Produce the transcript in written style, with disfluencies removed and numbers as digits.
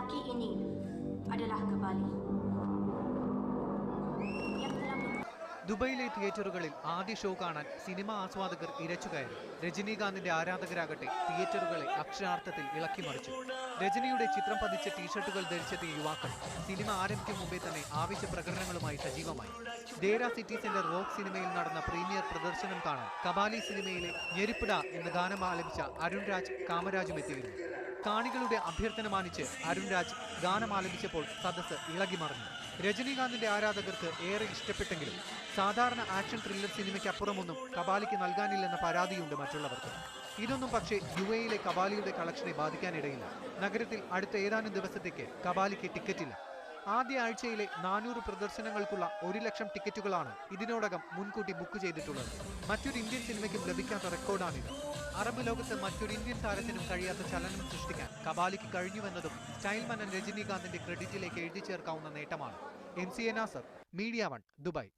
lelaki ini adalah Kebali yang telah ദുബൈയിലെ തിയേറ്ററുകളിൽ ആദ്യ show കാണാൻ സിനിമാ ആസ്വാദകർ ഇരച്ചുകയറി. രജനീകാന്തിന്റെ ആരാധകരാകട്ടെ തിയേറ്ററുകളെ അക്ഷരാർത്ഥത്തിൽ ഇളക്കിമറിച്ചു. രജനിയുടെ ചിത്രം പതിച്ച ടീഷർട്ടുകൾ ധരിച്ചെത്തിയ യുവാക്കൾ സിനിമ ആരംഭിക്കും മുമ്പേ തന്നെ ആവശ്യ പ്രകടനങ്ങളുമായി സജീവമായി. ദേര സിറ്റി സെന്റർ റോക്ക് സിനിമയിൽ നടന്ന പ്രീമിയർ പ്രദർശനം കാണാൻ കബാലി സിനിമയിലെ ഞെരിപ്പിട എന്ന ഗാനം ആലപിച്ച അരുൺ രാജ് കാമരാജും എത്തിയിരുന്നു. കാണികളുടെ അഭ്യർത്ഥന മാനിച്ച് അരുൺ രാജ് ഗാനം ആലപിച്ചപ്പോൾ സദസ്സ് ഇളകിമറിഞ്ഞു. രജനീകാന്തിന്റെ ആരാധകർക്ക് ഏറെ ഇഷ്ടപ്പെട്ടെങ്കിലും സാധാരണ ആക്ഷൻ ത്രില്ലർ സിനിമയ്ക്ക് അപ്പുറമൊന്നും കബാലിക്ക് നൽകാനില്ലെന്ന പരാതിയുണ്ട് മറ്റുള്ളവർക്ക്. ഇതൊന്നും പക്ഷേ യുഎയിലെ കബാലിയുടെ കളക്ഷനെ ബാധിക്കാനിടയില്ല. നഗരത്തിൽ അടുത്ത ഏതാനും ദിവസത്തേക്ക് കബാലിക്ക് ടിക്കറ്റില്ല. ആദ്യ ആഴ്ചയിലെ 400 പ്രദർശനങ്ങൾക്കുള്ള 1 ലക്ഷം ടിക്കറ്റുകളാണ് ഇതിനോടകം മുൻകൂട്ടി ബുക്ക് ചെയ്തിട്ടുള്ളത്. മറ്റൊരു ഇന്ത്യൻ സിനിമയ്ക്കും ലഭിക്കാത്ത റെക്കോർഡാണിത്. അറബ് ലോകത്ത് മറ്റൊരു ഇന്ത്യൻ താരത്തിനും കഴിയാത്ത ചലനം സൃഷ്ടിക്കാൻ കബാലിക്ക് കഴിഞ്ഞുവെന്നതും സ്റ്റൈൽ മനൻ രജനീകാന്തിന്റെ ക്രെഡിറ്റിലേക്ക് എഴുതി ചേർക്കാവുന്ന നേട്ടമാണ്. MC Nasar, media 1, Dubai.